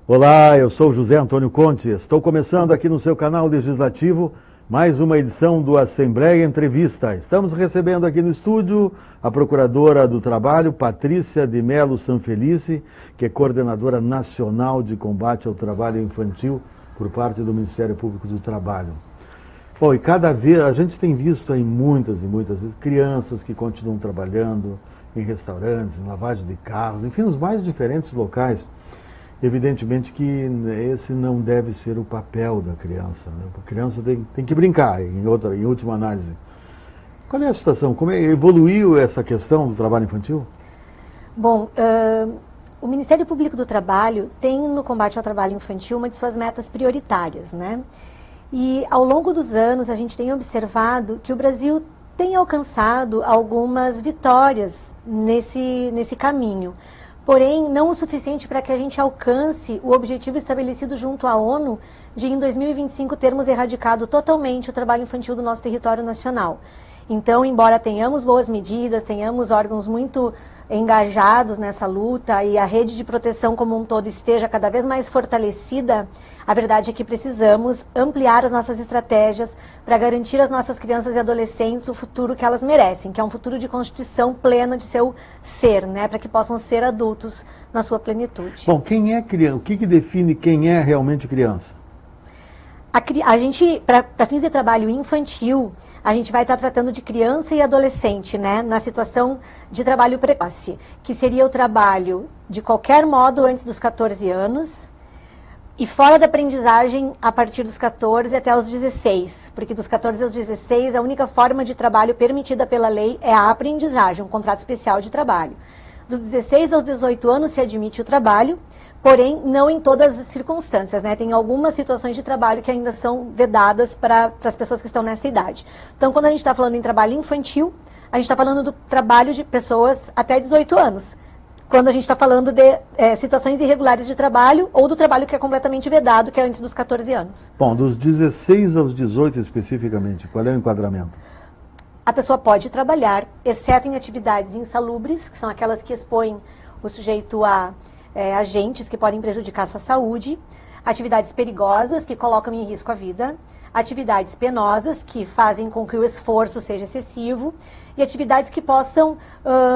Olá, eu sou José Antônio Conte. Estou começando aqui no seu canal legislativo mais uma edição do Assembleia Entrevista. Estamos recebendo aqui no estúdio a Procuradora do Trabalho, Patrícia de Melo Sanfelice, que é Coordenadora Nacional de Combate ao Trabalho Infantil por parte do Ministério Público do Trabalho. Bom, e cada vez a gente tem visto aí muitas e muitas vezes crianças que continuam trabalhando em restaurantes, em lavagem de carros, enfim, nos mais diferentes locais. Evidentemente que esse não deve ser o papel da criança, né? A criança tem que brincar, em última análise. Qual é a situação? Como evoluiu essa questão do trabalho infantil? Bom, o Ministério Público do Trabalho tem no combate ao trabalho infantil uma de suas metas prioritárias, né? E ao longo dos anos a gente tem observado que o Brasil tem alcançado algumas vitórias nesse caminho. Porém, não o suficiente para que a gente alcance o objetivo estabelecido junto à ONU de, em 2025, termos erradicado totalmente o trabalho infantil do nosso território nacional. Então, embora tenhamos boas medidas, tenhamos órgãos muito engajados nessa luta e a rede de proteção como um todo esteja cada vez mais fortalecida, a verdade é que precisamos ampliar as nossas estratégias para garantir às nossas crianças e adolescentes o futuro que elas merecem, que é um futuro de constituição plena de seu ser, né, para que possam ser adultos na sua plenitude. Bom, quem é criança? O que define quem é realmente criança? A gente, para fins de trabalho infantil, a gente vai estar tratando de criança e adolescente, né, na situação de trabalho precoce, que seria o trabalho de qualquer modo antes dos 14 anos e fora da aprendizagem a partir dos 14 até os 16, porque dos 14 aos 16 a única forma de trabalho permitida pela lei é a aprendizagem, um contrato especial de trabalho. Dos 16 aos 18 anos se admite o trabalho, porém não em todas as circunstâncias, né? Tem algumas situações de trabalho que ainda são vedadas para as pessoas que estão nessa idade. Então, quando a gente está falando em trabalho infantil, a gente está falando do trabalho de pessoas até 18 anos. Quando a gente está falando de situações irregulares de trabalho ou do trabalho que é completamente vedado, que é antes dos 14 anos. Bom, dos 16 aos 18 especificamente, qual é o enquadramento? A pessoa pode trabalhar, exceto em atividades insalubres, que são aquelas que expõem o sujeito a agentes que podem prejudicar a sua saúde, atividades perigosas que colocam em risco a vida, atividades penosas que fazem com que o esforço seja excessivo e atividades que possam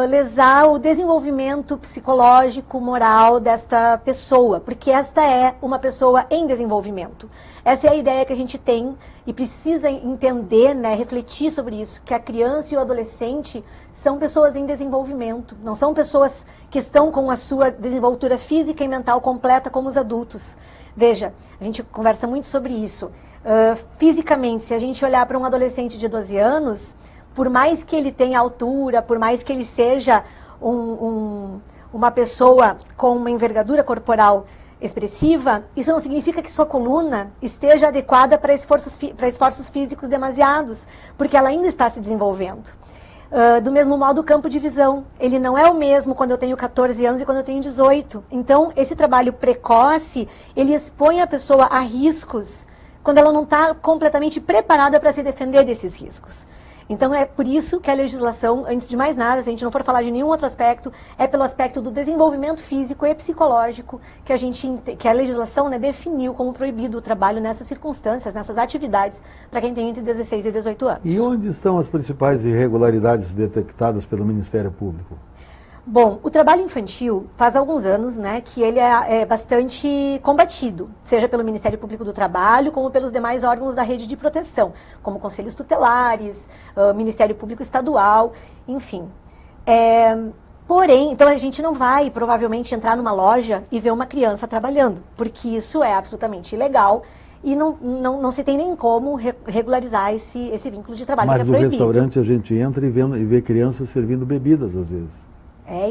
lesar o desenvolvimento psicológico, moral desta pessoa, porque esta é uma pessoa em desenvolvimento. Essa é a ideia que a gente tem e precisa entender, né, refletir sobre isso, que a criança e o adolescente são pessoas em desenvolvimento, não são pessoas que estão com a sua desenvoltura física e mental completa como os adultos. Veja, a gente conversa muito sobre isso. Fisicamente, se a gente olhar para um adolescente de 12 anos, por mais que ele tenha altura, por mais que ele seja uma pessoa com uma envergadura corporal expressiva, isso não significa que sua coluna esteja adequada para esforços físicos demasiados, porque ela ainda está se desenvolvendo. Do mesmo modo, o campo de visão, ele não é o mesmo quando eu tenho 14 anos e quando eu tenho 18. Então, esse trabalho precoce, ele expõe a pessoa a riscos quando ela não está completamente preparada para se defender desses riscos. Então, é por isso que a legislação, antes de mais nada, se a gente não for falar de nenhum outro aspecto, é pelo aspecto do desenvolvimento físico e psicológico que a legislação, né, definiu como proibido o trabalho nessas circunstâncias, nessas atividades, para quem tem entre 16 e 18 anos. E onde estão as principais irregularidades detectadas pelo Ministério Público? Bom, o trabalho infantil faz alguns anos, né, que ele é bastante combatido, seja pelo Ministério Público do Trabalho, como pelos demais órgãos da rede de proteção, como conselhos tutelares, Ministério Público Estadual, enfim. Porém, então a gente não vai provavelmente entrar numa loja e ver uma criança trabalhando, porque isso é absolutamente ilegal e não se tem nem como regularizar esse vínculo de trabalho que é proibido. Mas no restaurante a gente entra e vê crianças servindo bebidas às vezes.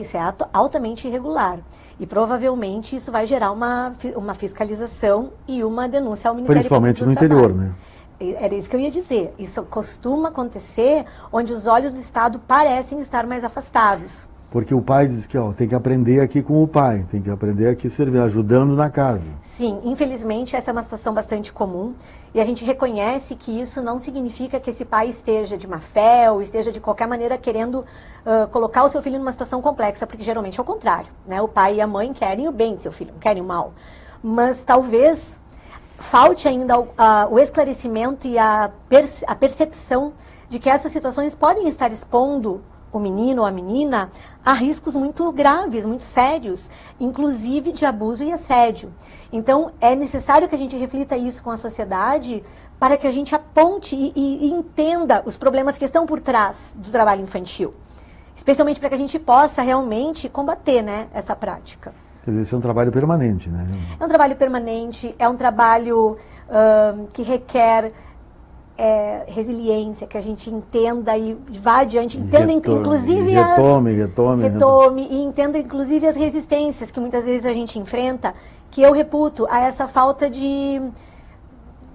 Isso é altamente irregular. E provavelmente isso vai gerar uma fiscalização e uma denúncia ao Ministério Principalmente Público do Trabalho. Trabalho. Né? Era isso que eu ia dizer. Isso costuma acontecer onde os olhos do Estado parecem estar mais afastados. Porque o pai diz que tem que aprender aqui com o pai, tem que aprender aqui servindo, ajudando na casa. Sim, infelizmente essa é uma situação bastante comum e a gente reconhece que isso não significa que esse pai esteja de má fé ou esteja de qualquer maneira querendo colocar o seu filho numa situação complexa, porque geralmente é o contrário, né? O pai e a mãe querem o bem do seu filho, não querem o mal. mas talvez falte ainda o esclarecimento e a percepção de que essas situações podem estar expondo o menino ou a menina a riscos muito graves, muito sérios, inclusive de abuso e assédio. Então, é necessário que a gente reflita isso com a sociedade para que a gente aponte e entenda os problemas que estão por trás do trabalho infantil. Especialmente para que a gente possa realmente combater, né, essa prática. Quer dizer, isso é um trabalho permanente, né? É um trabalho permanente, é um trabalho que requer resiliência, que a gente entenda e vá adiante, entenda inclusive retome e entenda inclusive as resistências que muitas vezes a gente enfrenta, que eu reputo a essa falta de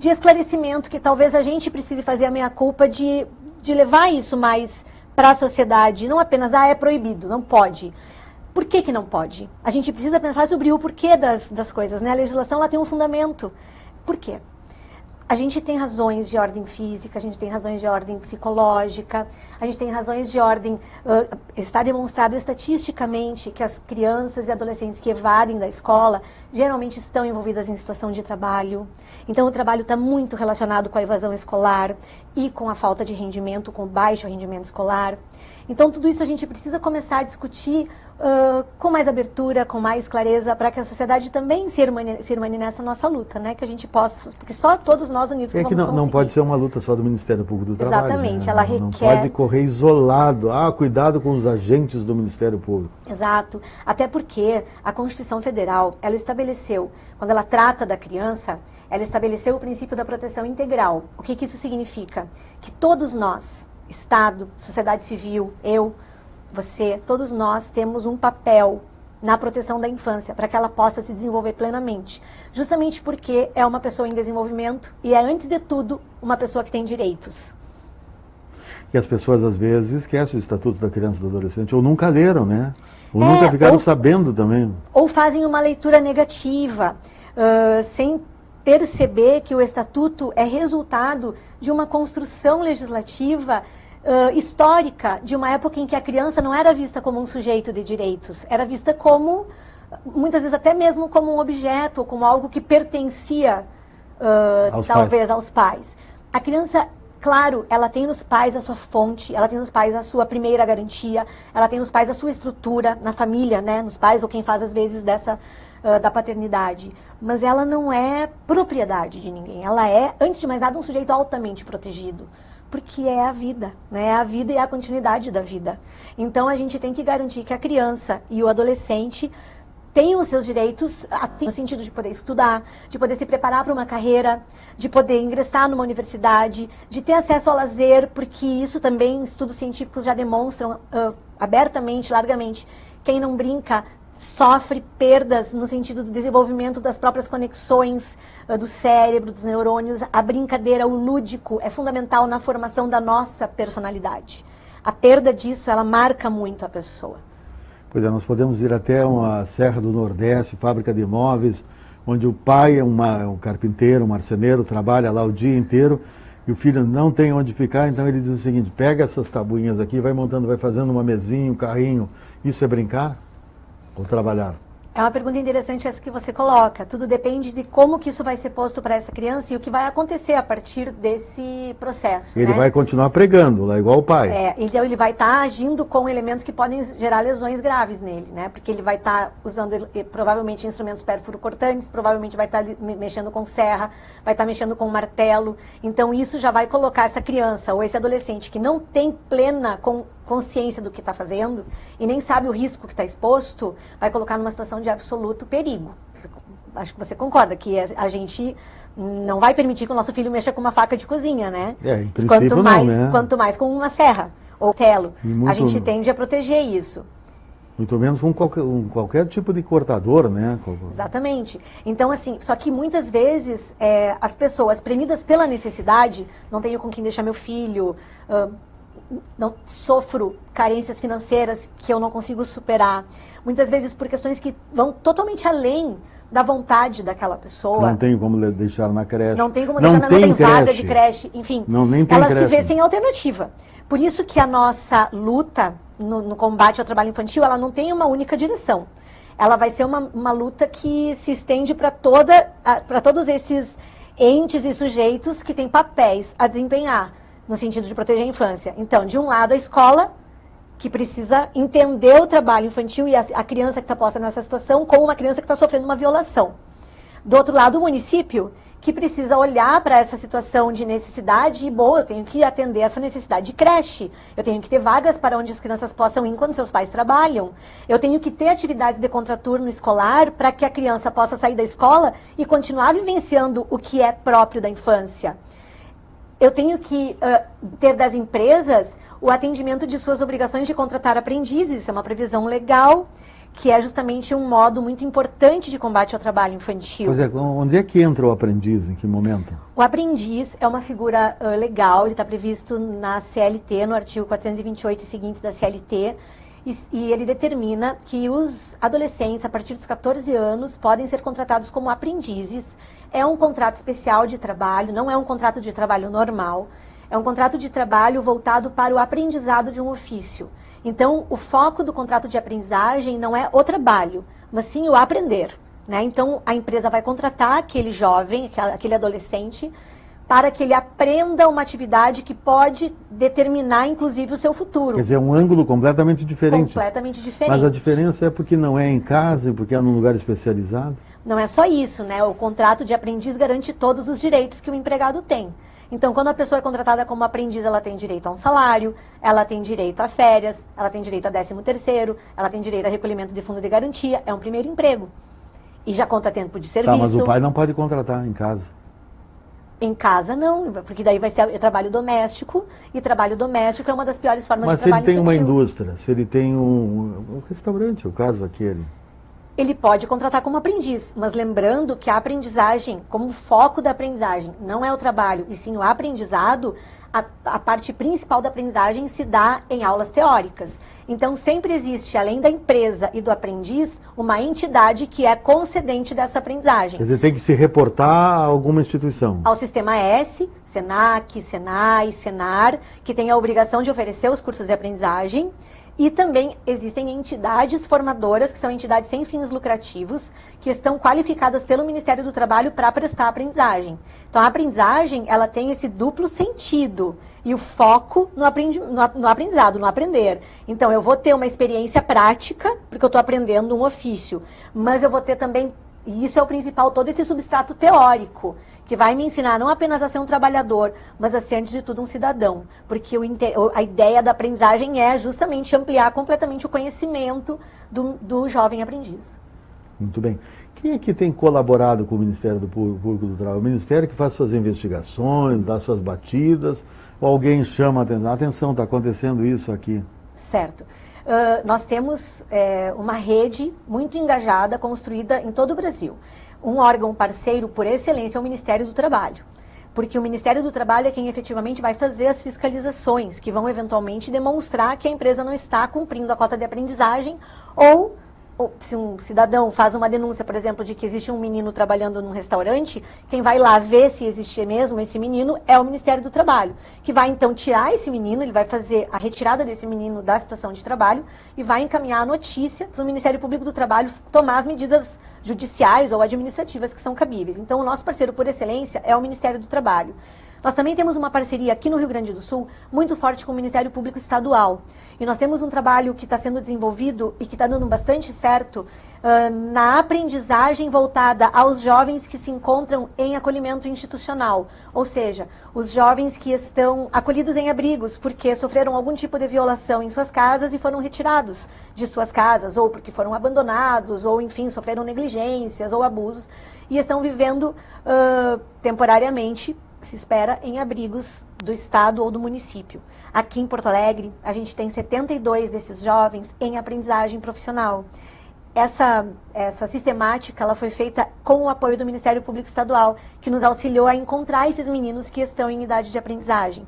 esclarecimento, que talvez a gente precise fazer a meia-culpa de levar isso mais para a sociedade, não apenas, é proibido, não pode. Por que não pode? A gente precisa pensar sobre o porquê das coisas, né? A legislação ela tem um fundamento. Por quê? A gente tem razões de ordem física, a gente tem razões de ordem psicológica, a gente tem razões de ordem... está demonstrado estatisticamente que as crianças e adolescentes que evadem da escola geralmente estão envolvidas em situação de trabalho. Então, o trabalho está muito relacionado com a evasão escolar e com a falta de rendimento, com o baixo rendimento escolar. Então, tudo isso a gente precisa começar a discutir com mais abertura, com mais clareza, para que a sociedade também se irmane nessa nossa luta, né? Que a gente possa, porque só todos nós unidos vamos conseguir. Não pode ser uma luta só do Ministério Público do Trabalho. Exatamente, né? ela requer... Não pode correr isolado. Cuidado com os agentes do Ministério Público. Exato, até porque a Constituição Federal, ela estabeleceu, quando ela trata da criança, ela estabeleceu o princípio da proteção integral. O que isso significa? Que todos nós, Estado, sociedade civil, eu, você, todos nós temos um papel na proteção da infância, para que ela possa se desenvolver plenamente. Justamente porque é uma pessoa em desenvolvimento e é, antes de tudo, uma pessoa que tem direitos. E as pessoas, às vezes, esquecem o Estatuto da Criança e do Adolescente, ou nunca leram, né? Ou nunca ficaram sabendo também. Ou fazem uma leitura negativa, sem perceber que o Estatuto é resultado de uma construção legislativa histórica, de uma época em que a criança não era vista como um sujeito de direitos, era vista como, muitas vezes até mesmo como um objeto, como algo que pertencia, talvez, aos pais. A criança, claro, ela tem nos pais a sua fonte, ela tem nos pais a sua primeira garantia, ela tem nos pais a sua estrutura, na família, né, nos pais, ou quem faz às vezes da paternidade. Mas ela não é propriedade de ninguém, ela é, antes de mais nada, um sujeito altamente protegido. Porque é a vida, né? É a vida e a continuidade da vida. Então, a gente tem que garantir que a criança e o adolescente tenham os seus direitos, no sentido de poder estudar, de poder se preparar para uma carreira, de poder ingressar numa universidade, de ter acesso ao lazer, porque isso também, estudos científicos já demonstram abertamente, largamente, quem não brinca sofre perdas no sentido do desenvolvimento das próprias conexões do cérebro, dos neurônios. A brincadeira, o lúdico, é fundamental na formação da nossa personalidade. A perda disso, ela marca muito a pessoa. Pois é, nós podemos ir até uma Serra do Nordeste, fábrica de imóveis, onde o pai é um carpinteiro, um marceneiro, trabalha lá o dia inteiro, e o filho não tem onde ficar, então ele diz o seguinte: pega essas tabuinhas aqui, vai montando, vai fazendo uma mesinha, um carrinho. Isso é brincar? Ou trabalhar? É uma pergunta interessante essa que você coloca. Tudo depende de como que isso vai ser posto para essa criança e o que vai acontecer a partir desse processo. Ele vai continuar pregando, lá igual o pai. Então ele vai estar agindo com elementos que podem gerar lesões graves nele, né? Porque ele vai estar usando provavelmente instrumentos pérfuro-cortantes, provavelmente vai estar mexendo com serra, vai estar mexendo com martelo. Então isso já vai colocar essa criança ou esse adolescente que não tem plena consciência do que está fazendo e nem sabe o risco que está exposto, vai colocar numa situação de absoluto perigo. Acho que você concorda que a gente não vai permitir que o nosso filho mexa com uma faca de cozinha, né? Em princípio não, né? Quanto mais com uma serra ou telo. A gente tende a proteger isso. Muito menos com qualquer tipo de cortador, né? Exatamente. Então, assim, só que muitas vezes as pessoas premidas pela necessidade, não tenho com quem deixar meu filho, não sofro carências financeiras que eu não consigo superar. Muitas vezes por questões que vão totalmente além da vontade daquela pessoa. Não tem como deixar na creche. Não tem como deixar, não tem vaga de creche, enfim. Ela se vê sem alternativa. Por isso que a nossa luta no combate ao trabalho infantil, ela não tem uma única direção. ela vai ser uma luta que se estende para todos esses entes e sujeitos que têm papéis a desempenhar, no sentido de proteger a infância. Então, de um lado, a escola, que precisa entender o trabalho infantil e a criança que está posta nessa situação como uma criança que está sofrendo uma violação. Do outro lado, o município, que precisa olhar para essa situação de necessidade e, bom, eu tenho que atender essa necessidade de creche, eu tenho que ter vagas para onde as crianças possam ir quando seus pais trabalham, eu tenho que ter atividades de contraturno escolar para que a criança possa sair da escola e continuar vivenciando o que é próprio da infância. Eu tenho que ter das empresas o atendimento de suas obrigações de contratar aprendizes, isso é uma previsão legal, que é justamente um modo muito importante de combate ao trabalho infantil. Pois é, onde é que entra o aprendiz, em que momento? O aprendiz é uma figura legal, ele está previsto na CLT, no artigo 428 e seguintes da CLT, e ele determina que os adolescentes, a partir dos 14 anos, podem ser contratados como aprendizes. É um contrato especial de trabalho, não é um contrato de trabalho normal, é um contrato de trabalho voltado para o aprendizado de um ofício. Então, o foco do contrato de aprendizagem não é o trabalho, mas sim o aprender, né? Então, a empresa vai contratar aquele jovem, aquele adolescente, para que ele aprenda uma atividade que pode determinar, inclusive, o seu futuro. Quer dizer, é um ângulo completamente diferente. Completamente diferente. Mas a diferença é porque não é em casa e porque é num lugar especializado? Não é só isso, né? O contrato de aprendiz garante todos os direitos que o empregado tem. Então, quando a pessoa é contratada como aprendiz, ela tem direito a um salário, ela tem direito a férias, ela tem direito a 13º, ela tem direito a recolhimento de fundo de garantia, é um primeiro emprego. E já conta tempo de serviço. Tá, mas o pai não pode contratar em casa. Em casa não, porque daí vai ser trabalho doméstico, e trabalho doméstico é uma das piores formas de trabalho infantil. Mas se ele tem uma indústria, se ele tem um restaurante, o caso aquele... Ele pode contratar como aprendiz, mas lembrando que a aprendizagem, como foco da aprendizagem, não é o trabalho, e sim o aprendizado, a parte principal da aprendizagem se dá em aulas teóricas. Então, sempre existe, além da empresa e do aprendiz, uma entidade que é concedente dessa aprendizagem. Quer dizer, tem que se reportar a alguma instituição. Ao Sistema S, Senac, Senai, Senar, que tem a obrigação de oferecer os cursos de aprendizagem. E também existem entidades formadoras, que são entidades sem fins lucrativos, que estão qualificadas pelo Ministério do Trabalho para prestar aprendizagem. Então, a aprendizagem, ela tem esse duplo sentido, e o foco no aprendizado, no aprender. Então, eu vou ter uma experiência prática, porque eu estou aprendendo um ofício, mas eu vou ter também, e isso é o principal, todo esse substrato teórico, que vai me ensinar não apenas a ser um trabalhador, mas a ser, antes de tudo, um cidadão. Porque a ideia da aprendizagem é justamente ampliar completamente o conhecimento do jovem aprendiz. Muito bem. Quem é que tem colaborado com o Ministério Público do Trabalho? O Ministério que faz suas investigações, dá suas batidas, ou alguém chama a atenção, está acontecendo isso aqui? Certo. Nós temos uma rede muito engajada, construída em todo o Brasil. Um órgão parceiro, por excelência, é o Ministério do Trabalho. Porque o Ministério do Trabalho é quem efetivamente vai fazer as fiscalizações, que vão eventualmente demonstrar que a empresa não está cumprindo a cota de aprendizagem, ou se um cidadão faz uma denúncia, por exemplo, de que existe um menino trabalhando num restaurante, quem vai lá ver se existe mesmo esse menino é o Ministério do Trabalho, que vai então tirar esse menino, ele vai fazer a retirada desse menino da situação de trabalho e vai encaminhar a notícia para o Ministério Público do Trabalho tomar as medidas judiciais ou administrativas que são cabíveis. Então, o nosso parceiro por excelência é o Ministério do Trabalho. Nós também temos uma parceria aqui no Rio Grande do Sul muito forte com o Ministério Público Estadual. E nós temos um trabalho que está sendo desenvolvido e que está dando bastante certo na aprendizagem voltada aos jovens que se encontram em acolhimento institucional. Ou seja, os jovens que estão acolhidos em abrigos porque sofreram algum tipo de violação em suas casas e foram retirados de suas casas, ou porque foram abandonados, ou enfim, sofreram negligências ou abusos, e estão vivendo temporariamente, se espera, em abrigos do estado ou do município. Aqui em Porto Alegre, a gente tem 72 desses jovens em aprendizagem profissional. Essa sistemática ela foi feita com o apoio do Ministério Público Estadual, que nos auxiliou a encontrar esses meninos que estão em idade de aprendizagem.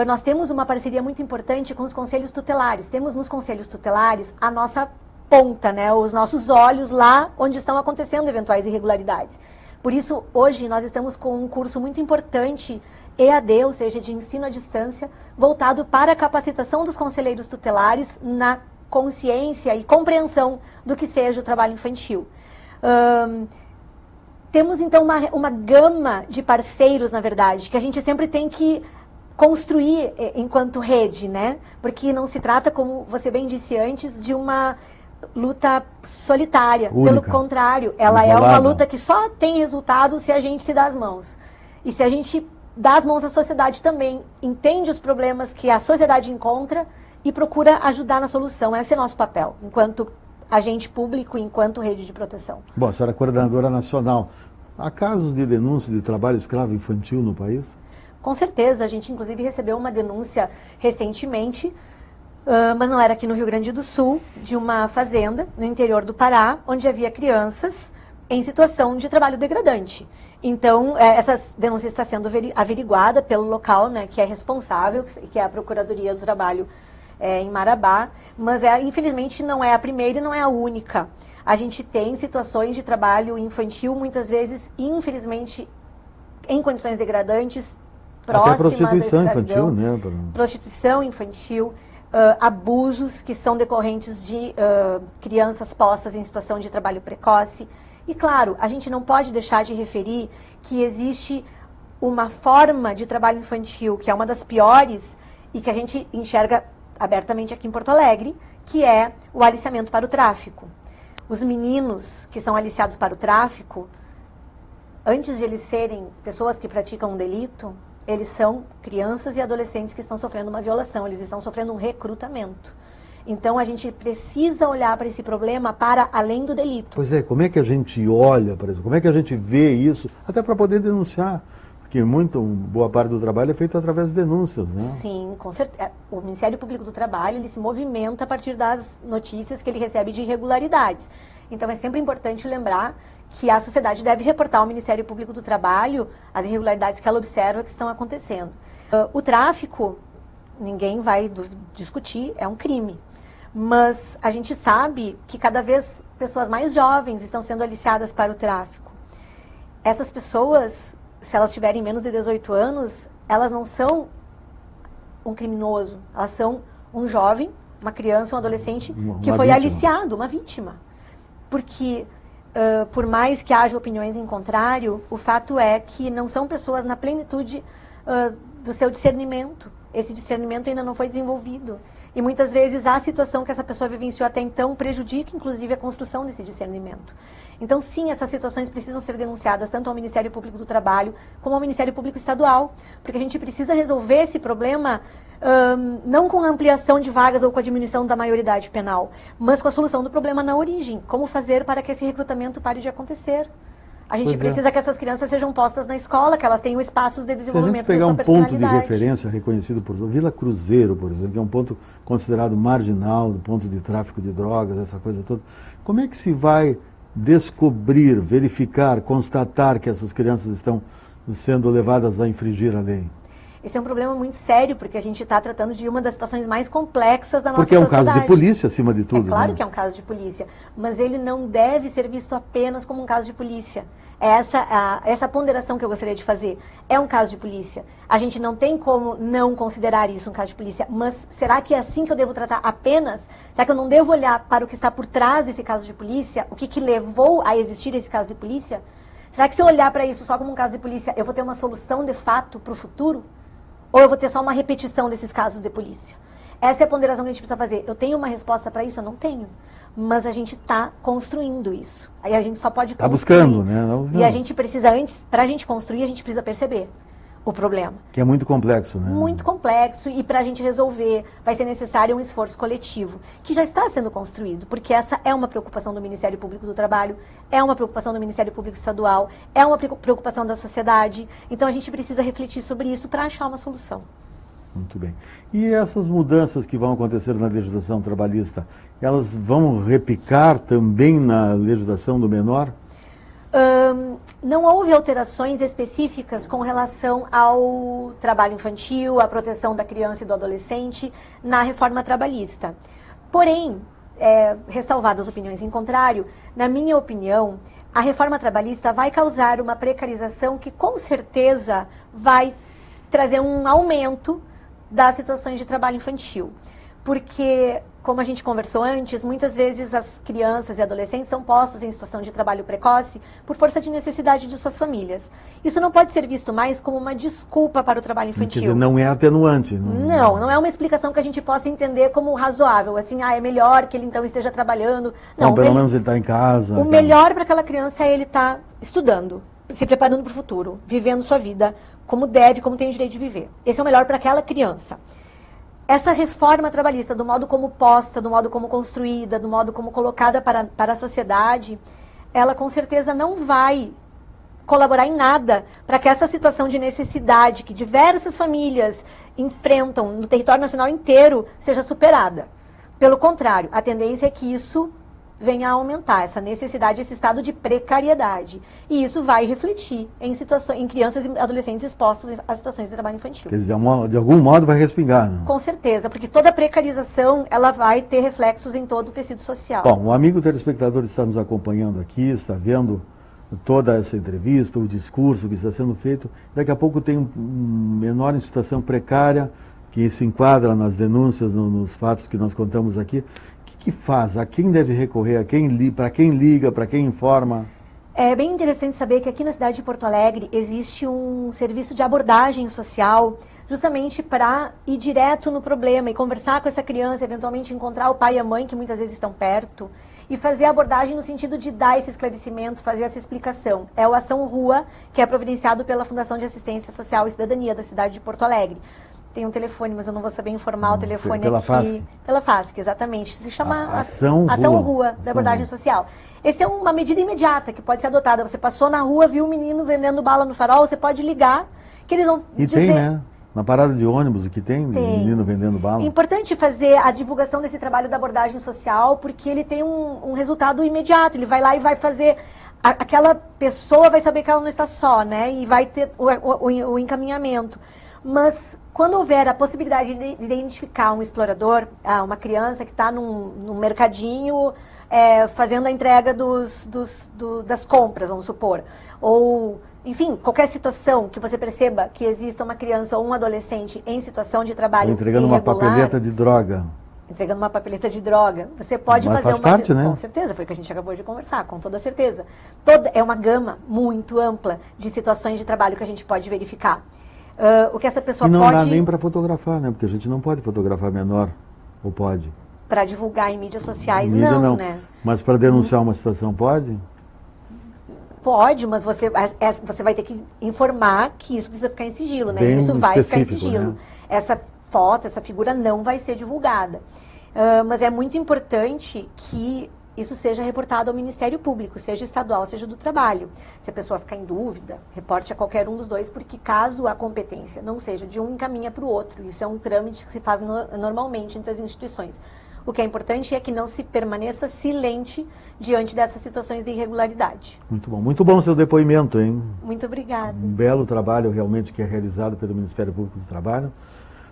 Nós temos uma parceria muito importante com os conselhos tutelares. Temos nos conselhos tutelares a nossa ponta, né, os nossos olhos lá onde estão acontecendo eventuais irregularidades. Por isso, hoje, nós estamos com um curso muito importante, EAD, ou seja, de ensino à distância, voltado para a capacitação dos conselheiros tutelares na consciência e compreensão do que seja o trabalho infantil. Temos, então, uma gama de parceiros, na verdade, que a gente sempre tem que construir enquanto rede, né? Porque não se trata, como você bem disse antes, de uma luta solitária. Única. Pelo contrário, ela Isolada. é uma luta que só tem resultado se a gente se dá as mãos. E se a gente dá as mãos à sociedade também, entende os problemas que a sociedade encontra e procura ajudar na solução. Esse é nosso papel, enquanto agente público, enquanto rede de proteção. Bom, a senhora é coordenadora nacional. Há casos de denúncia de trabalho escravo infantil no país? Com certeza, a gente inclusive recebeu uma denúncia recentemente, mas não era aqui no Rio Grande do Sul, de uma fazenda no interior do Pará, onde havia crianças em situação de trabalho degradante. Então, essa denúncia está sendo averiguada pelo local, né, que é responsável, que é a Procuradoria do Trabalho em Marabá, mas infelizmente não é a primeira e não é a única. A gente tem situações de trabalho infantil, muitas vezes, infelizmente, em condições degradantes, próximas até prostituição à escravidão, infantil, né? Prostituição infantil, abusos que são decorrentes de crianças postas em situação de trabalho precoce. E claro, a gente não pode deixar de referir que existe uma forma de trabalho infantil que é uma das piores e que a gente enxerga abertamente aqui em Porto Alegre, que é o aliciamento para o tráfico. Os meninos que são aliciados para o tráfico, antes de eles serem pessoas que praticam um delito, eles são crianças e adolescentes que estão sofrendo uma violação, eles estão sofrendo um recrutamento. Então a gente precisa olhar para esse problema para além do delito. Pois é, como é que a gente olha para isso? Como é que a gente vê isso? Até para poder denunciar. Porque boa parte do trabalho é feito através de denúncias, né? Sim, com certeza. O Ministério Público do Trabalho, ele se movimenta a partir das notícias que ele recebe de irregularidades. Então é sempre importante lembrar que a sociedade deve reportar ao Ministério Público do Trabalho as irregularidades que ela observa que estão acontecendo. O tráfico, ninguém vai discutir, é um crime. Mas a gente sabe que cada vez pessoas mais jovens estão sendo aliciadas para o tráfico. Essas pessoas, se elas tiverem menos de 18 anos, elas não são um criminoso, elas são um jovem, uma criança, um adolescente que foi aliciado, uma vítima. Porque, por mais que haja opiniões em contrário, o fato é que não são pessoas na plenitude do seu discernimento. Esse discernimento ainda não foi desenvolvido. E muitas vezes a situação que essa pessoa vivenciou até então prejudica, inclusive, a construção desse discernimento. Então, sim, essas situações precisam ser denunciadas tanto ao Ministério Público do Trabalho como ao Ministério Público Estadual, porque a gente precisa resolver esse problema não com a ampliação de vagas ou com a diminuição da maioridade penal, mas com a solução do problema na origem. Como fazer para que esse recrutamento pare de acontecer? A gente precisa que essas crianças sejam postas na escola, que elas tenham espaços de desenvolvimento da sua personalidade. Se a gente pegar um ponto de referência reconhecido por Vila Cruzeiro, por exemplo, que é um ponto considerado marginal, do ponto de tráfico de drogas, essa coisa toda, como é que se vai descobrir, verificar, constatar que essas crianças estão sendo levadas a infringir a lei? Esse é um problema muito sério, porque a gente está tratando de uma das situações mais complexas da nossa sociedade. Porque é um caso de polícia, acima de tudo. É claro, né? Que é um caso de polícia, mas ele não deve ser visto apenas como um caso de polícia. Essa ponderação que eu gostaria de fazer. É um caso de polícia. A gente não tem como não considerar isso um caso de polícia, mas será que é assim que eu devo tratar apenas? Será que eu não devo olhar para o que está por trás desse caso de polícia? O que levou a existir esse caso de polícia? Será que se eu olhar para isso só como um caso de polícia, eu vou ter uma solução de fato para o futuro? Ou eu vou ter só uma repetição desses casos de polícia? Essa é a ponderação que a gente precisa fazer. Eu tenho uma resposta para isso? Eu não tenho. Mas a gente está construindo isso. Aí a gente só pode construir. Está buscando, né? E a gente precisa, para a gente construir, a gente precisa perceber o problema. Que é muito complexo, né? Muito complexo, e para a gente resolver vai ser necessário um esforço coletivo, que já está sendo construído, porque essa é uma preocupação do Ministério Público do Trabalho, é uma preocupação do Ministério Público Estadual, é uma preocupação da sociedade, então a gente precisa refletir sobre isso para achar uma solução. Muito bem. E essas mudanças que vão acontecer na legislação trabalhista, elas vão repicar também na legislação do menor? Não houve alterações específicas com relação ao trabalho infantil, à proteção da criança e do adolescente na reforma trabalhista. Porém, ressalvadas opiniões em contrário, na minha opinião, a reforma trabalhista vai causar uma precarização que com certeza vai trazer um aumento das situações de trabalho infantil. Porque como a gente conversou antes, muitas vezes as crianças e adolescentes são postos em situação de trabalho precoce por força de necessidade de suas famílias. Isso não pode ser visto mais como uma desculpa para o trabalho infantil. Quer dizer, não é atenuante. Não é uma explicação que a gente possa entender como razoável. Assim, é melhor que ele então esteja trabalhando. Não, pelo menos ele está em casa. O melhor para aquela criança é ele estar estudando, se preparando para o futuro, vivendo sua vida como deve, como tem o direito de viver. Esse é o melhor para aquela criança. Essa reforma trabalhista, do modo como posta, do modo como construída, do modo como colocada para a sociedade, ela com certeza não vai colaborar em nada para que essa situação de necessidade que diversas famílias enfrentam no território nacional inteiro seja superada. Pelo contrário, a tendência é que isso venha a aumentar, essa necessidade, esse estado de precariedade. E isso vai refletir em crianças e adolescentes expostos a situações de trabalho infantil. Quer dizer, de algum modo vai respingar, né? Com certeza, porque toda precarização, ela vai ter reflexos em todo o tecido social. Bom, o amigo telespectador está nos acompanhando aqui, está vendo toda essa entrevista, o discurso que está sendo feito. Daqui a pouco tem um menor em situação precária, que se enquadra nas denúncias, nos fatos que nós contamos aqui. O que faz? A quem deve recorrer? Para quem liga? Para quem informa? É bem interessante saber que aqui na cidade de Porto Alegre existe um serviço de abordagem social justamente para ir direto no problema e conversar com essa criança, eventualmente encontrar o pai e a mãe que muitas vezes estão perto e fazer a abordagem no sentido de dar esse esclarecimento, fazer essa explicação. É o Ação Rua, que é providenciado pela Fundação de Assistência Social e Cidadania da cidade de Porto Alegre. Tem um telefone, mas eu não vou saber informar o telefone pela aqui. FASC. Pela FASC, exatamente. Se chama Ação Rua, da abordagem social. Essa é uma medida imediata que pode ser adotada. Você passou na rua, viu o menino vendendo bala no farol, você pode ligar, que eles vão dizer... E tem, né? Na parada de ônibus, o que tem menino vendendo bala. É importante fazer a divulgação desse trabalho da abordagem social, porque ele tem um resultado imediato. Ele vai lá e vai fazer... Aquela pessoa vai saber que ela não está só, né? E vai ter o encaminhamento. Mas quando houver a possibilidade de identificar um explorador, uma criança que está num mercadinho fazendo a entrega das compras, vamos supor, ou, enfim, qualquer situação que você perceba que exista uma criança ou um adolescente em situação de trabalho entregando irregular, uma papeleta de droga. Entregando uma papeleta de droga, você pode fazer uma... parte, né? Com certeza, foi o que a gente acabou de conversar, com toda certeza. É uma gama muito ampla de situações de trabalho que a gente pode verificar. O que essa pessoa e não pode... dá nem para fotografar, né? Porque a gente não pode fotografar menor, ou pode? Para divulgar em mídias sociais, Mídia, não, né? Mas para denunciar uma situação, pode? Pode, mas você vai ter que informar que isso precisa ficar em sigilo, né? Bem isso vai ficar em sigilo. Né? Essa foto, essa figura não vai ser divulgada. Mas é muito importante que isso seja reportado ao Ministério Público, seja estadual, seja do Trabalho. Se a pessoa ficar em dúvida, reporte a qualquer um dos dois, porque caso a competência não seja de um, encaminha para o outro. Isso é um trâmite que se faz normalmente entre as instituições. O que é importante é que não se permaneça silente diante dessas situações de irregularidade. Muito bom seu depoimento, hein? Muito obrigada. Um belo trabalho realmente que é realizado pelo Ministério Público do Trabalho.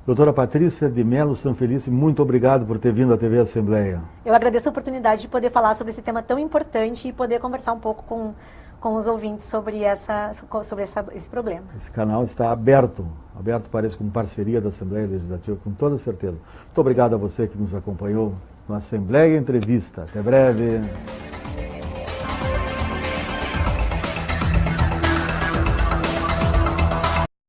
Doutora Patrícia de Mello Sanfelice, muito obrigado por ter vindo à TV Assembleia. Eu agradeço a oportunidade de poder falar sobre esse tema tão importante e poder conversar um pouco com os ouvintes sobre esse problema. Esse canal está aberto parece com parceria da Assembleia Legislativa, com toda certeza. Muito obrigado a você que nos acompanhou na Assembleia Entrevista. Até breve.